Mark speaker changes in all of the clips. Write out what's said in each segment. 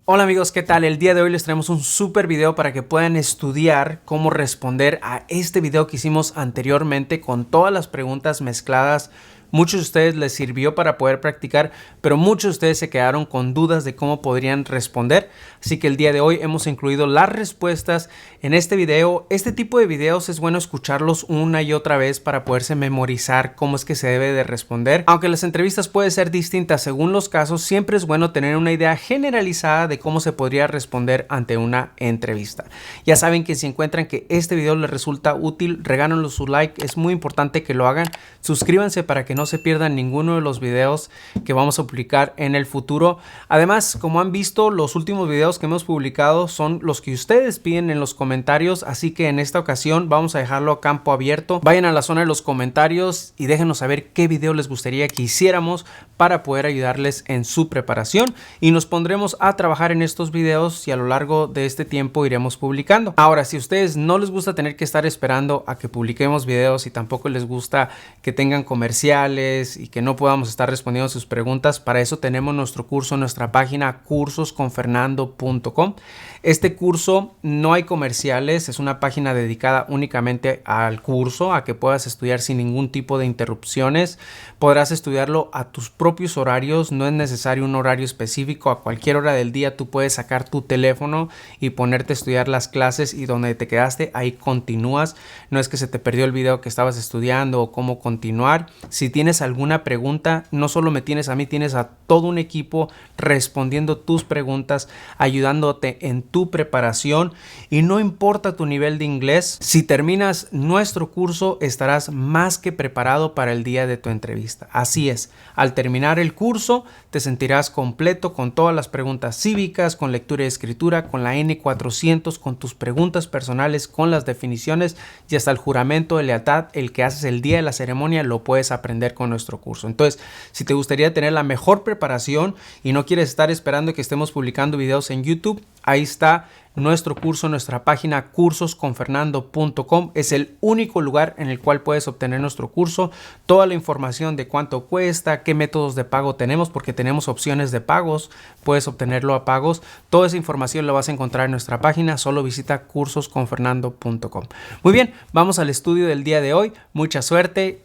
Speaker 1: Hola amigos, ¿qué tal? El día de hoy les traemos un súper video para que puedan estudiar cómo responder a este video que hicimos anteriormente con todas las preguntas mezcladas. Muchos de ustedes les sirvió para poder practicar, pero muchos de ustedes se quedaron con dudas de cómo podrían responder. Así que el día de hoy hemos incluido las respuestas en este video. Este tipo de videos es bueno escucharlos una y otra vez para poderse memorizar cómo es que se debe de responder. Aunque las entrevistas pueden ser distintas según los casos, siempre es bueno tener una idea generalizada de cómo se podría responder ante una entrevista. Ya saben que si encuentran que este video les resulta útil, regálanos su like. Es muy importante que lo hagan. Suscríbanse para que no se pierdan ninguno de los videos que vamos a publicar en el futuro. Además, como han visto, los últimos videos que hemos publicado son los que ustedes piden en los comentarios, así que en esta ocasión vamos a dejarlo a campo abierto. Vayan a la zona de los comentarios y déjenos saber qué video les gustaría que hiciéramos para poder ayudarles en su preparación, y nos pondremos a trabajar en estos videos y a lo largo de este tiempo iremos publicando. Ahora, si a ustedes no les gusta tener que estar esperando a que publiquemos videos y tampoco les gusta que tengan comerciales y que no podamos estar respondiendo a sus preguntas, para eso tenemos nuestro curso en nuestra página cursosconfernando.com. Este curso no hay comerciales, es una página dedicada únicamente al curso, a que puedas estudiar sin ningún tipo de interrupciones. Podrás estudiarlo a tus propios horarios, no es necesario un horario específico. A cualquier hora del día tú puedes sacar tu teléfono y ponerte a estudiar las clases, y donde te quedaste ahí continúas. No es que se te perdió el video que estabas estudiando o cómo continuar. Si tienes alguna pregunta, no solo me tienes a mí, tienes a todo un equipo respondiendo tus preguntas, ayudándote en tu preparación, y no importa tu nivel de inglés, si terminas nuestro curso estarás más que preparado para el día de tu entrevista. Así es, al terminar el curso te sentirás completo con todas las preguntas cívicas, con lectura y escritura, con la N400, con tus preguntas personales, con las definiciones y hasta el juramento de lealtad, el que haces el día de la ceremonia, lo puedes aprender con nuestro curso. Entonces, si te gustaría tener la mejor preparación y no quieres estar esperando que estemos publicando videos en YouTube, ahí está nuestro curso, nuestra página cursosconfernando.com. Es el único lugar en el cual puedes obtener nuestro curso, toda la información de cuánto cuesta, qué métodos de pago tenemos, porque tenemos opciones de pagos, puedes obtenerlo a pagos. Toda esa información la vas a encontrar en nuestra página, solo visita cursosconfernando.com. Muy bien, vamos al estudio del día de hoy. Mucha suerte.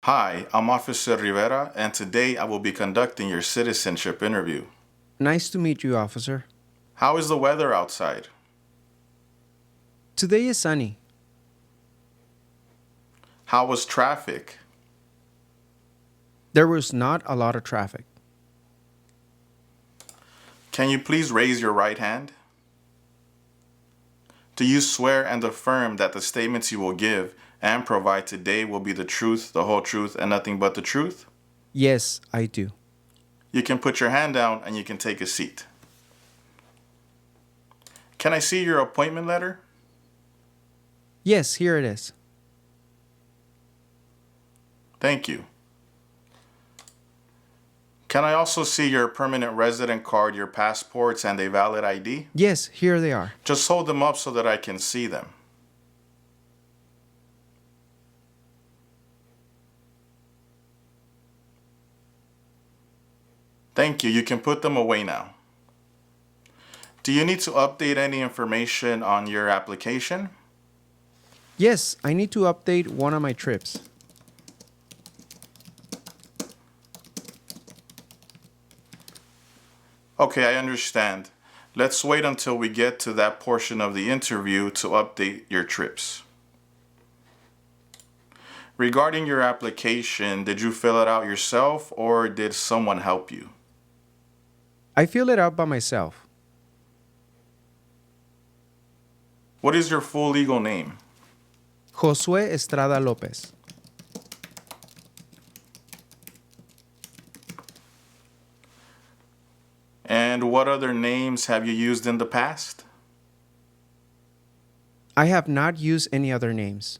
Speaker 2: Hi, I'm Officer Rivera, and today I will be conducting your citizenship interview.
Speaker 3: Nice to meet you, officer.
Speaker 2: How is the weather outside?
Speaker 3: Today is sunny.
Speaker 2: How was traffic?
Speaker 3: There was not a lot of traffic.
Speaker 2: Can you please raise your right hand? Do you swear and affirm that the statements you will give and provide today will be the truth, the whole truth, and nothing but the truth?
Speaker 3: Yes, I do.
Speaker 2: You can put your hand down and you can take a seat. Can I see your appointment letter?
Speaker 3: Yes, here it is.
Speaker 2: Thank you. Can I also see your permanent resident card, your passports, and a valid ID?
Speaker 3: Yes, here they are.
Speaker 2: Just hold them up so that I can see them. Thank you. You can put them away now. Do you need to update any information on your application?
Speaker 3: Yes, I need to update one of my trips.
Speaker 2: Okay, I understand. Let's wait until we get to that portion of the interview to update your trips. Regarding your application, did you fill it out yourself or did someone help you?
Speaker 3: I filled it out by myself.
Speaker 2: What is your full legal name?
Speaker 3: Josué Estrada López.
Speaker 2: And what other names have you used in the past?
Speaker 3: I have not used any other names.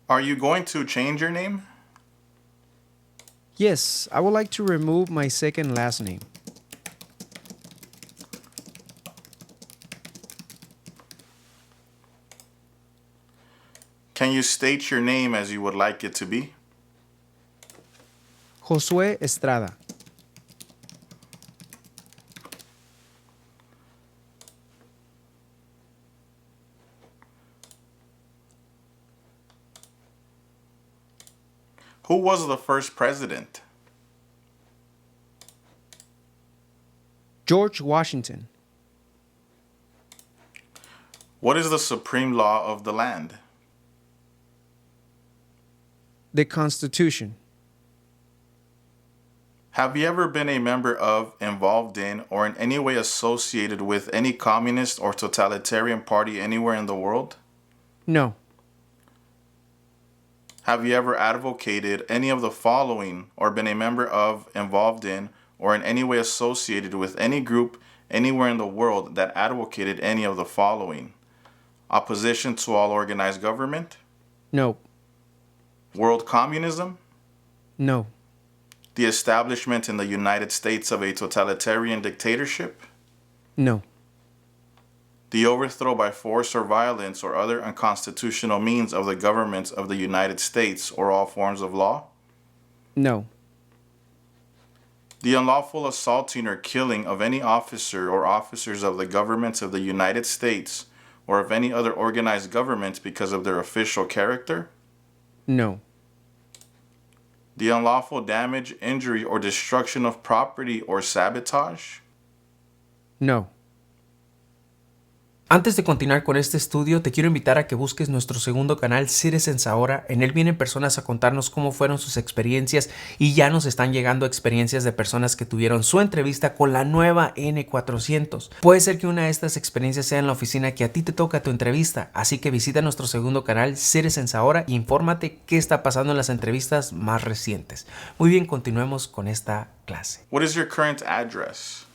Speaker 2: Are you going to change your name?
Speaker 3: Yes, I would like to remove my second last name.
Speaker 2: Can you state your name as you would like it to be?
Speaker 3: Josué Estrada.
Speaker 2: Who was the first president?
Speaker 3: George Washington.
Speaker 2: What is the supreme law of the land?
Speaker 3: The Constitution.
Speaker 2: Have you ever been a member of, involved in, or in any way associated with any communist or totalitarian party anywhere in the world?
Speaker 3: No.
Speaker 2: Have you ever advocated any of the following or been a member of, involved in, or in any way associated with any group anywhere in the world that advocated any of the following? Opposition to all organized government?
Speaker 3: No.
Speaker 2: World communism?
Speaker 3: No.
Speaker 2: The establishment in the United States of a totalitarian dictatorship?
Speaker 3: No.
Speaker 2: The overthrow by force or violence or other unconstitutional means of the government of the United States or all forms of law?
Speaker 3: No.
Speaker 2: The unlawful assaulting or killing of any officer or officers of the government of the United States or of any other organized government because of their official character?
Speaker 3: No.
Speaker 2: The unlawful damage, injury, or destruction of property or sabotage?
Speaker 3: No.
Speaker 1: Antes de continuar con este estudio, te quiero invitar a que busques nuestro segundo canal, Citizens Ahora. En él vienen personas a contarnos cómo fueron sus experiencias y ya nos están llegando experiencias de personas que tuvieron su entrevista con la nueva N400. Puede ser que una de estas experiencias sea en la oficina que a ti te toca tu entrevista, así que visita nuestro segundo canal, Citizens Ahora, e infórmate qué está pasando en las entrevistas más recientes. Muy bien, continuemos con esta clase.
Speaker 2: What is your current address?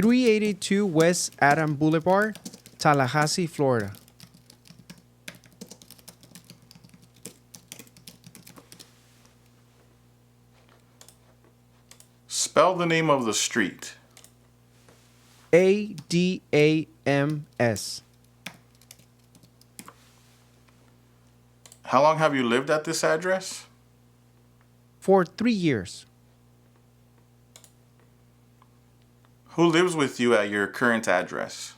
Speaker 3: 382 West Adam Boulevard, Tallahassee, Florida.
Speaker 2: Spell the name of the street.
Speaker 3: Adams.
Speaker 2: How long have you lived at this address?
Speaker 3: For 3 years.
Speaker 2: Who lives with you at your current address?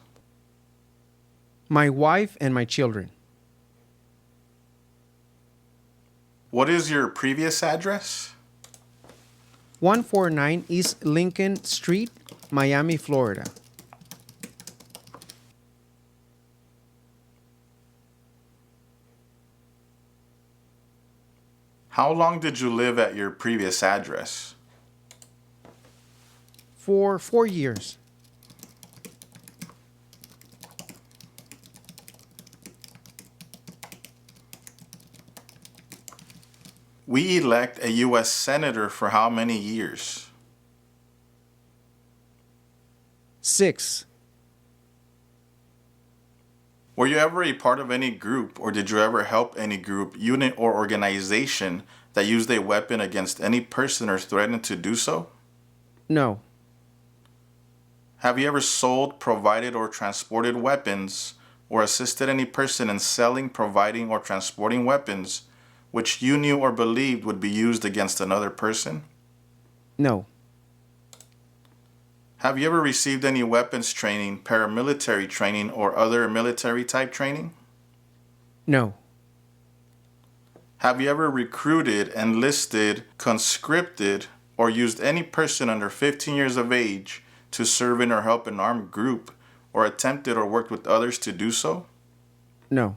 Speaker 3: My wife and my children.
Speaker 2: What is your previous address?
Speaker 3: 149 East Lincoln Street, Miami, Florida.
Speaker 2: How long did you live at your previous address?
Speaker 3: For 4 years.
Speaker 2: We elect a U.S. Senator for how many years?
Speaker 3: 6.
Speaker 2: Were you ever a part of any group or did you ever help any group, unit, or organization that used a weapon against any person or threatened to do so?
Speaker 3: No.
Speaker 2: Have you ever sold, provided, or transported weapons or assisted any person in selling, providing, or transporting weapons which you knew or believed would be used against another person?
Speaker 3: No.
Speaker 2: Have you ever received any weapons training, paramilitary training, or other military type training?
Speaker 3: No.
Speaker 2: Have you ever recruited, enlisted, conscripted, or used any person under 15 years of age to serve in or help an armed group, or attempted or worked with others to do so?
Speaker 3: No.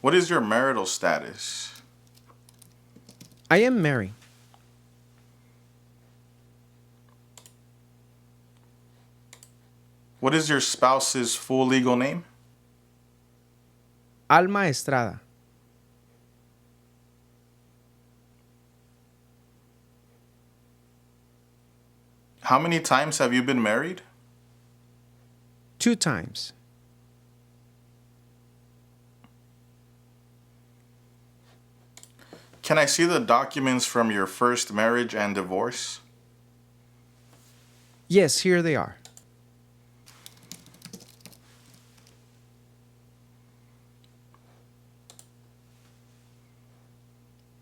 Speaker 2: What is your marital status?
Speaker 3: I am married.
Speaker 2: What is your spouse's full legal name?
Speaker 3: Alma Estrada.
Speaker 2: How many times have you been married?
Speaker 3: 2 times.
Speaker 2: Can I see the documents from your first marriage and divorce?
Speaker 3: Yes, here they are.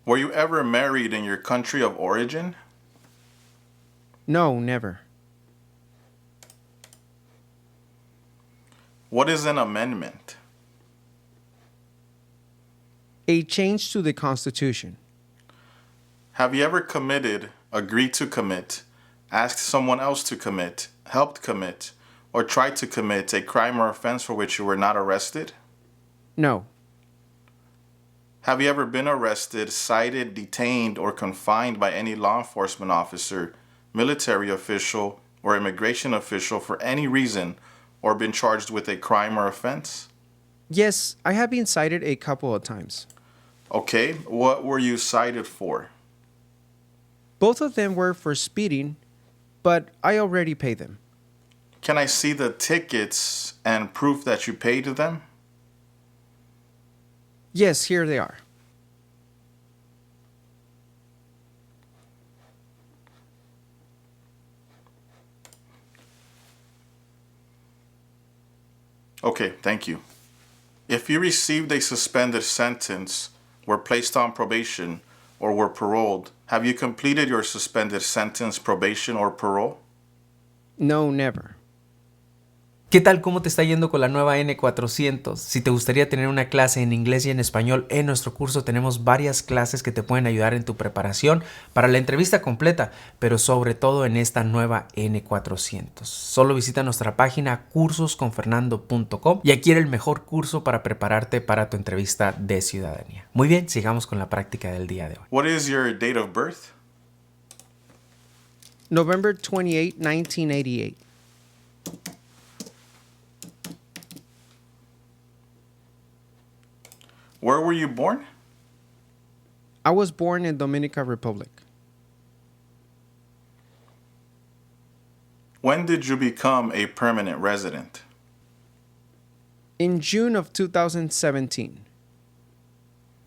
Speaker 2: Were you ever married in your country of origin?
Speaker 3: No, never.
Speaker 2: What is an amendment?
Speaker 3: A change to the Constitution.
Speaker 2: Have you ever committed, agreed to commit, asked someone else to commit, helped commit, or tried to commit a crime or offense for which you were not arrested?
Speaker 3: No.
Speaker 2: Have you ever been arrested, cited, detained, or confined by any law enforcement officer, military official, or immigration official for any reason, or been charged with a crime or offense?
Speaker 3: Yes, I have been cited a couple of times.
Speaker 2: Okay, what were you cited for?
Speaker 3: Both of them were for speeding, but I already paid them.
Speaker 2: Can I see the tickets and proof that you paid them?
Speaker 3: Yes, here they are.
Speaker 2: Okay, thank you. If you received a suspended sentence, were placed on probation, or were paroled, have you completed your suspended sentence, probation, or parole?
Speaker 3: No, never.
Speaker 1: ¿Qué tal? ¿Cómo te está yendo con la nueva N400? Si te gustaría tener una clase en inglés y en español en nuestro curso, tenemos varias clases que te pueden ayudar en tu preparación para la entrevista completa, pero sobre todo en esta nueva N400. Solo visita nuestra página cursosconfernando.com y adquiere el mejor curso para prepararte para tu entrevista de ciudadanía. Muy bien, sigamos con la práctica del día de hoy.
Speaker 2: What is your date of birth?
Speaker 3: November 28, 1988.
Speaker 2: Where were you born?
Speaker 3: I was born in Dominican Republic.
Speaker 2: When did you become a permanent resident?
Speaker 3: In June of 2017.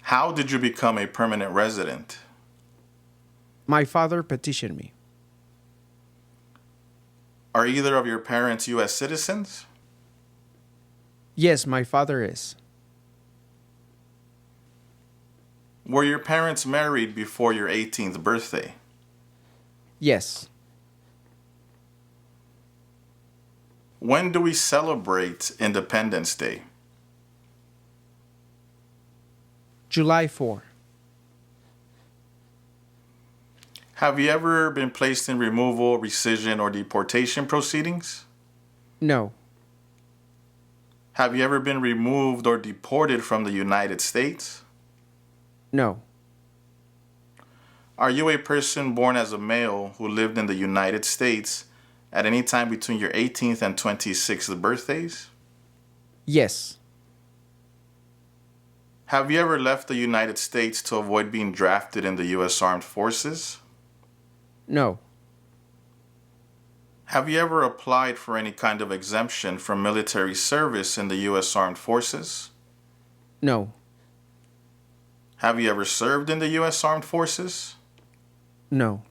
Speaker 2: How did you become a permanent resident?
Speaker 3: My father petitioned me.
Speaker 2: Are either of your parents U.S. citizens?
Speaker 3: Yes, my father is.
Speaker 2: Were your parents married before your 18th birthday?
Speaker 3: Yes.
Speaker 2: When do we celebrate Independence Day?
Speaker 3: July 4.
Speaker 2: Have you ever been placed in removal, rescission, or deportation proceedings?
Speaker 3: No.
Speaker 2: Have you ever been removed or deported from the United States?
Speaker 3: No.
Speaker 2: Are you a person born as a male who lived in the United States at any time between your 18th and 26th birthdays?
Speaker 3: Yes.
Speaker 2: Have you ever left the United States to avoid being drafted in the U.S. Armed Forces?
Speaker 3: No.
Speaker 2: Have you ever applied for any kind of exemption from military service in the U.S. Armed Forces?
Speaker 3: No.
Speaker 2: Have you ever served in the U.S. Armed Forces?
Speaker 3: No.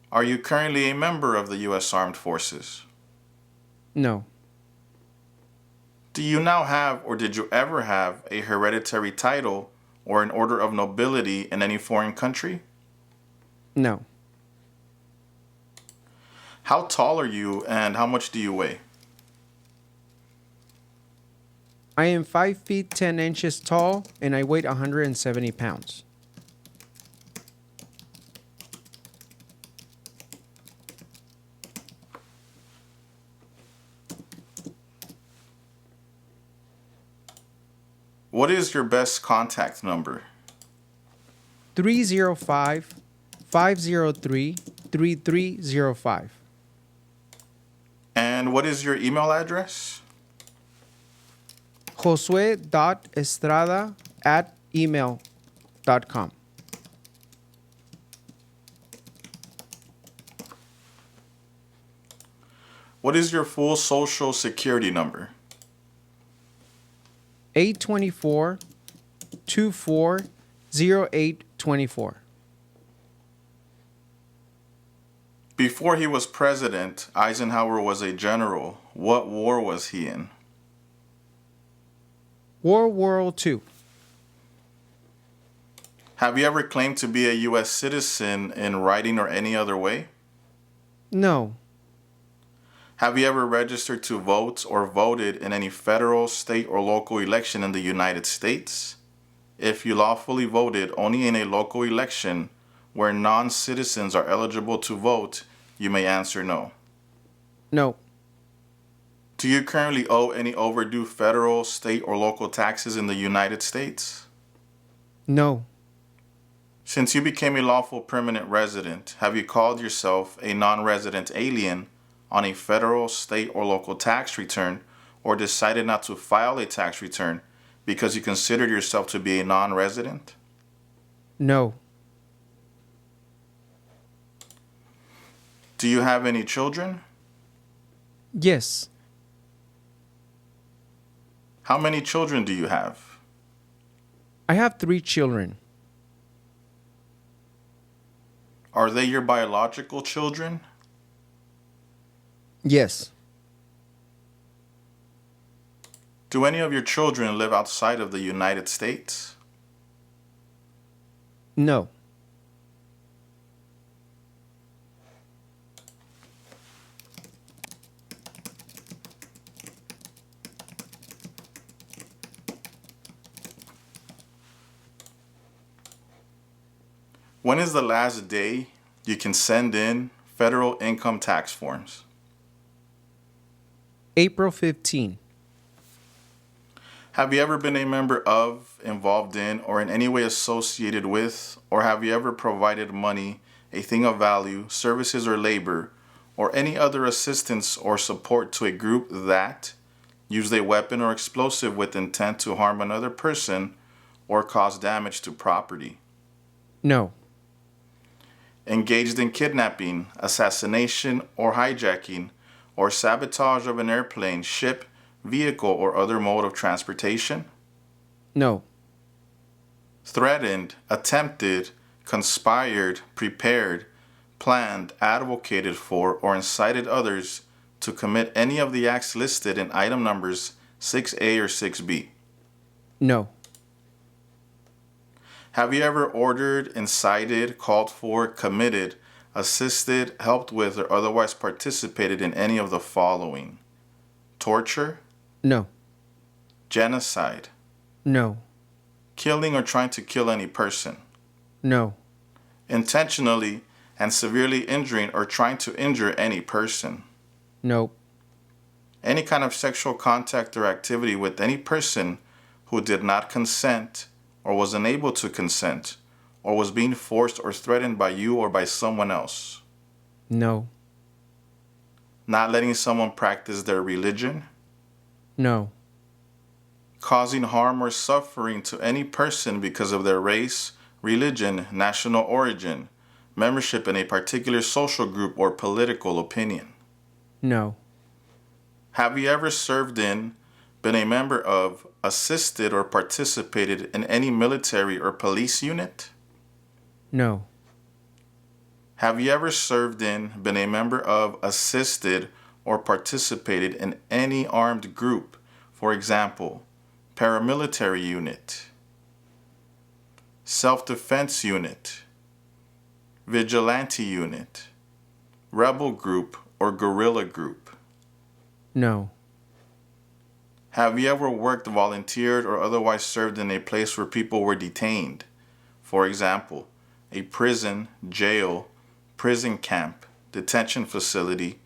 Speaker 2: Are you currently a member of the U.S. Armed Forces?
Speaker 3: No.
Speaker 2: Do you now have, or did you ever have, a hereditary title or an order of nobility in any foreign country?
Speaker 3: No.
Speaker 2: How tall are you and how much do you weigh?
Speaker 3: I am 5 feet 10 inches tall and I weigh 170 pounds.
Speaker 2: What is your best contact number?
Speaker 3: 305-503-3305.
Speaker 2: And what is your email address?
Speaker 3: josue.estrada@email.com.
Speaker 2: What is your full social security number?
Speaker 3: 824-240824.
Speaker 2: Before he was president, Eisenhower was a general. What war was he in?
Speaker 3: World War II.
Speaker 2: Have you ever claimed to be a U.S. citizen in writing or any other way?
Speaker 3: No.
Speaker 2: Have you ever registered to vote or voted in any federal, state, or local election in the United States? If you lawfully voted only in a local election where non-citizens are eligible to vote, you may answer no.
Speaker 3: No.
Speaker 2: Do you currently owe any overdue federal, state, or local taxes in the United States?
Speaker 3: No.
Speaker 2: Since you became a lawful permanent resident, have you called yourself a non-resident alien on a federal, state, or local tax return, or decided not to file a tax return because you considered yourself to be a non-resident?
Speaker 3: No.
Speaker 2: Do you have any children?
Speaker 3: Yes.
Speaker 2: How many children do you have?
Speaker 3: I have 3 children.
Speaker 2: Are they your biological children?
Speaker 3: Yes.
Speaker 2: Do any of your children live outside of the United States?
Speaker 3: No.
Speaker 2: When is the last day you can send in federal income tax forms?
Speaker 3: April 15.
Speaker 2: Have you ever been a member of, involved in, or in any way associated with, or have you ever provided money, a thing of value, services or labor, or any other assistance or support to a group that used a weapon or explosive with intent to harm another person or cause damage to property?
Speaker 3: No.
Speaker 2: Engaged in kidnapping, assassination, or hijacking, or sabotage of an airplane, ship, vehicle, or other mode of transportation?
Speaker 3: No.
Speaker 2: Threatened, attempted, conspired, prepared, planned, advocated for, or incited others to commit any of the acts listed in item numbers 6A or 6B?
Speaker 3: No.
Speaker 2: Have you ever ordered, incited, called for, committed, assisted, helped with, or otherwise participated in any of the following? Torture,
Speaker 3: No.
Speaker 2: genocide,
Speaker 3: No.
Speaker 2: killing or trying to kill any person,
Speaker 3: No.
Speaker 2: intentionally and severely injuring or trying to injure any person,
Speaker 3: Nope.
Speaker 2: any kind of sexual contact or activity with any person who did not consent or was unable to consent or was being forced or threatened by you or by someone else,
Speaker 3: No.
Speaker 2: not letting someone practice their religion,
Speaker 3: No.
Speaker 2: causing harm or suffering to any person because of their race, religion, national origin, membership in a particular social group, or political opinion.
Speaker 3: No.
Speaker 2: Have you ever served in, been a member of, assisted, or participated in any military or police unit?
Speaker 3: No.
Speaker 2: Have you ever served in, been a member of, assisted, or participated in any armed group, for example, paramilitary unit, self-defense unit, vigilante unit, rebel group, or guerrilla group?
Speaker 3: No.
Speaker 2: Have you ever worked, volunteered, or otherwise served in a place where people were detained? For example, a prison, jail, prison camp, detention facility,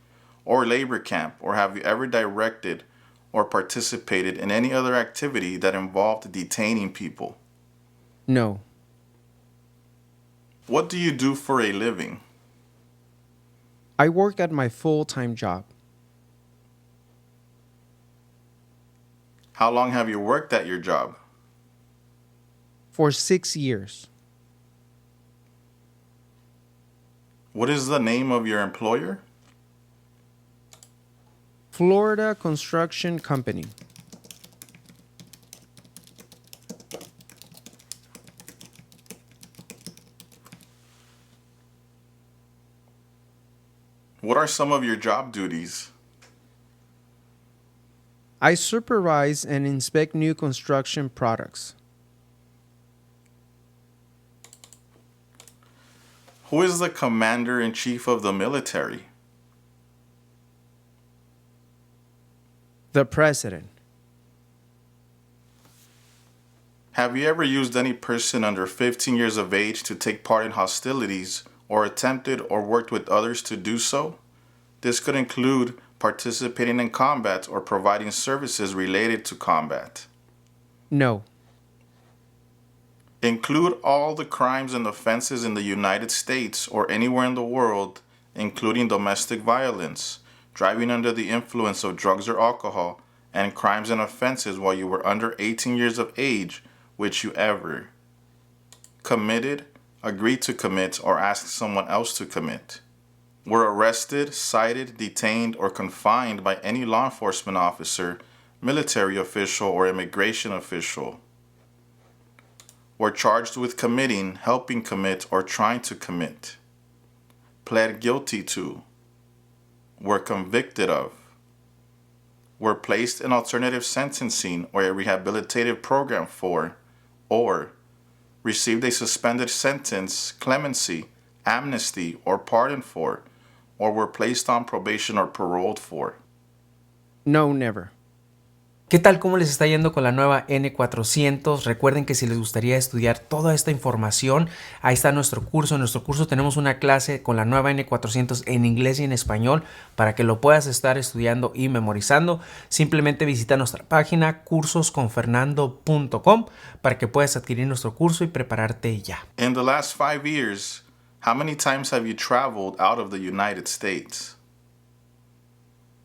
Speaker 2: or labor camp? Or have you ever directed or participated in any other activity that involved detaining people?
Speaker 3: No.
Speaker 2: What do you do for a living?
Speaker 3: I work at my full-time job.
Speaker 2: How long have you worked at your job?
Speaker 3: For 6 years.
Speaker 2: What is the name of your employer?
Speaker 3: Florida Construction Company.
Speaker 2: What are some of your job duties?
Speaker 3: I supervise and inspect new construction products.
Speaker 2: Who is the commander-in-chief of the military?
Speaker 3: The president.
Speaker 2: Have you ever used any person under 15 years of age to take part in hostilities or attempted or worked with others to do so? This could include participating in combat or providing services related to combat.
Speaker 3: No.
Speaker 2: Include all the crimes and offenses in the United States or anywhere in the world, including domestic violence, driving under the influence of drugs or alcohol, and crimes and offenses while you were under 18 years of age, which you ever committed, agreed to commit, or asked someone else to commit. Were arrested, cited, detained, or confined by any law enforcement officer, military official, or immigration official. Were charged with committing, helping commit, or trying to commit. Pled guilty to. Were convicted of. Were placed in alternative sentencing or a rehabilitative program for, or received a suspended sentence, clemency, amnesty, or pardon for, or were placed on probation or paroled for.
Speaker 3: No, never.
Speaker 1: ¿Qué tal? ¿Cómo les está yendo con la nueva N400? Recuerden que si les gustaría estudiar toda esta información, ahí está nuestro curso. En nuestro curso tenemos una clase con la nueva N400 en inglés y en español para que lo puedas estar estudiando y memorizando. Simplemente visita nuestra página cursosconfernando.com para que puedas adquirir nuestro curso y prepararte ya.
Speaker 2: In the last 5 years, how many times have you traveled out of the United States?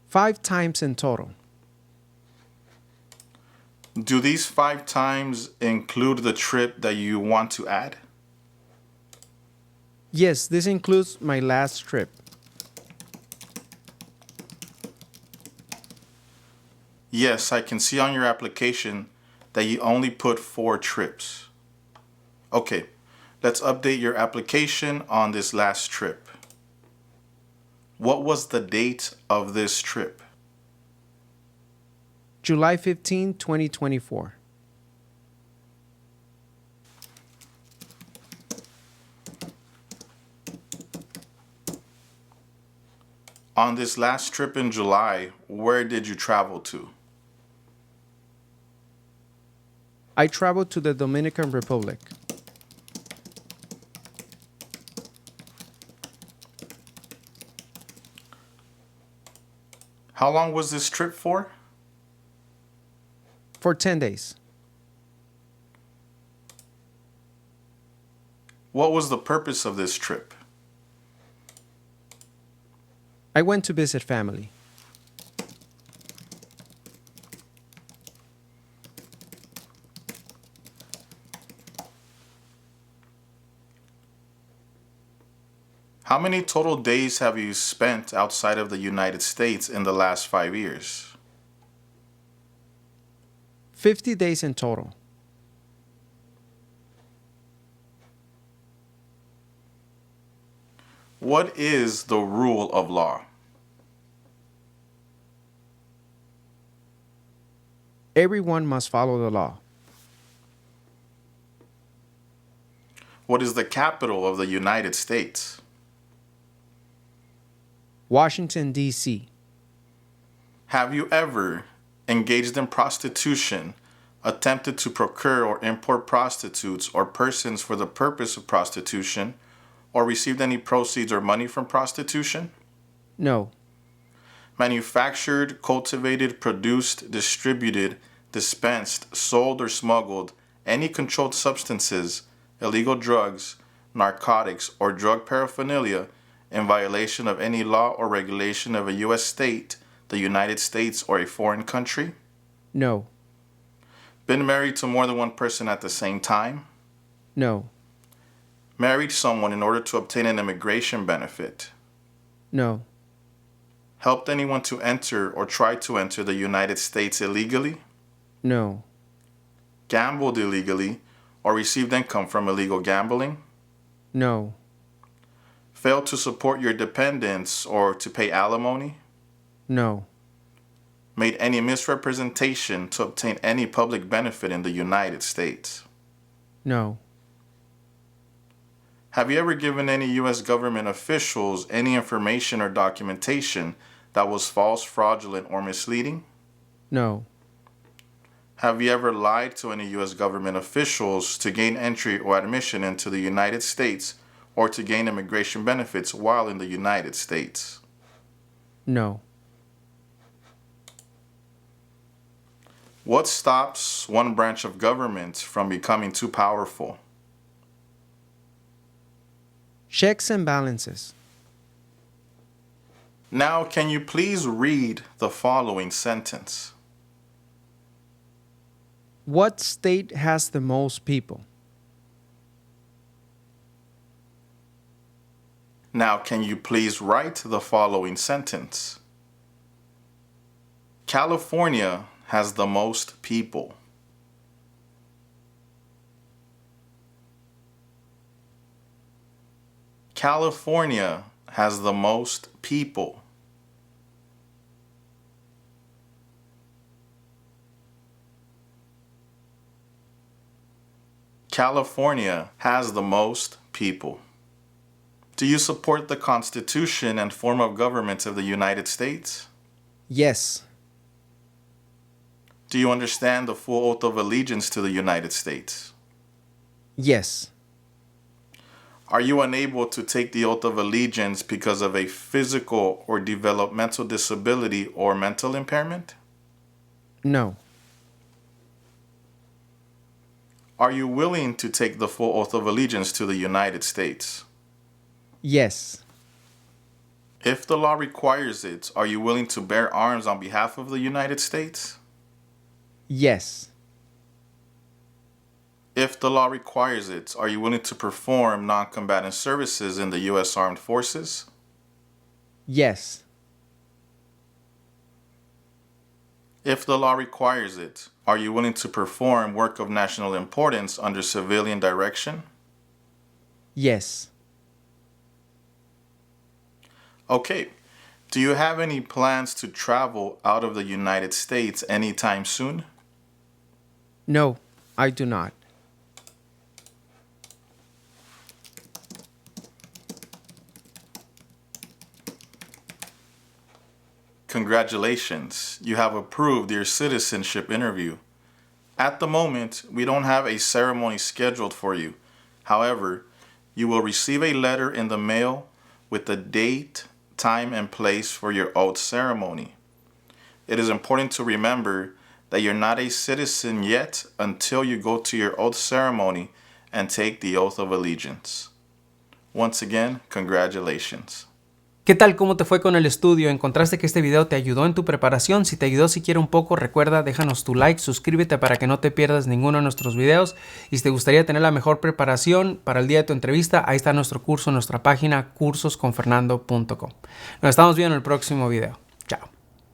Speaker 3: 5 times in total.
Speaker 2: Do these 5 times include the trip that you want to add?
Speaker 3: Yes, this includes my last trip.
Speaker 2: Yes, I can see on your application that you only put 4 trips. Okay, let's update your application on this last trip. What was the date of this trip?
Speaker 3: July 15, 2024.
Speaker 2: On this last trip in July, where did you travel to?
Speaker 3: I traveled to the Dominican Republic.
Speaker 2: How long was this trip for?
Speaker 3: For 10 days.
Speaker 2: What was the purpose of this trip?
Speaker 3: I went to visit family.
Speaker 2: How many total days have you spent outside of the United States in the last 5 years?
Speaker 3: 50 days in total.
Speaker 2: What is the rule of law?
Speaker 3: Everyone must follow the law.
Speaker 2: What is the capital of the United States?
Speaker 3: Washington, D.C.
Speaker 2: Have you ever engaged in prostitution, attempted to procure or import prostitutes or persons for the purpose of prostitution, or received any proceeds or money from prostitution?
Speaker 3: No.
Speaker 2: Manufactured, cultivated, produced, distributed, dispensed, sold, or smuggled any controlled substances, illegal drugs, narcotics, or drug paraphernalia in violation of any law or regulation of a U.S. state, the United States, or a foreign country?
Speaker 3: No.
Speaker 2: Been married to more than one person at the same time?
Speaker 3: No.
Speaker 2: Married someone in order to obtain an immigration benefit?
Speaker 3: No.
Speaker 2: Helped anyone to enter or try to enter the United States illegally?
Speaker 3: No.
Speaker 2: Gambled illegally or received income from illegal gambling?
Speaker 3: No.
Speaker 2: Failed to support your dependents or to pay alimony?
Speaker 3: No.
Speaker 2: Made any misrepresentation to obtain any public benefit in the United States?
Speaker 3: No.
Speaker 2: Have you ever given any U.S. government officials any information or documentation that was false, fraudulent, or misleading?
Speaker 3: No.
Speaker 2: Have you ever lied to any U.S. government officials to gain entry or admission into the United States or to gain immigration benefits while in the United States?
Speaker 3: No.
Speaker 2: What stops one branch of government from becoming too powerful?
Speaker 3: Checks and balances.
Speaker 2: Now, can you please read the following sentence?
Speaker 3: What state has the most people?
Speaker 2: Now, can you please write the following sentence? California has the most people. California has the most people. California has the most people. Do you support the Constitution and form of government of the United States?
Speaker 3: Yes.
Speaker 2: Do you understand the full oath of allegiance to the United States?
Speaker 3: Yes.
Speaker 2: Are you unable to take the oath of allegiance because of a physical or developmental disability or mental impairment?
Speaker 3: No.
Speaker 2: Are you willing to take the full oath of allegiance to the United States?
Speaker 3: Yes.
Speaker 2: If the law requires it, are you willing to bear arms on behalf of the United States?
Speaker 3: Yes.
Speaker 2: If the law requires it, are you willing to perform non-combatant services in the U.S. Armed Forces?
Speaker 3: Yes.
Speaker 2: If the law requires it, are you willing to perform work of national importance under civilian direction?
Speaker 3: Yes.
Speaker 2: Okay. Do you have any plans to travel out of the United States anytime soon?
Speaker 3: No, I do not.
Speaker 2: Congratulations, you have approved your citizenship interview. At the moment, we don't have a ceremony scheduled for you. However, you will receive a letter in the mail with the date, time, and place for your oath ceremony. It is important to remember that you're not a citizen yet until you go to your oath ceremony and take the oath of allegiance. Once again, congratulations.
Speaker 1: ¿Qué tal? ¿Cómo te fue con el estudio? ¿Encontraste que este video te ayudó en tu preparación? Si te ayudó siquiera un poco, recuerda, déjanos tu like, suscríbete para que no te pierdas ninguno de nuestros videos. Y si te gustaría tener la mejor preparación para el día de tu entrevista, ahí está nuestro curso en nuestra página cursosconfernando.com. Nos estamos viendo en el próximo video. Chao.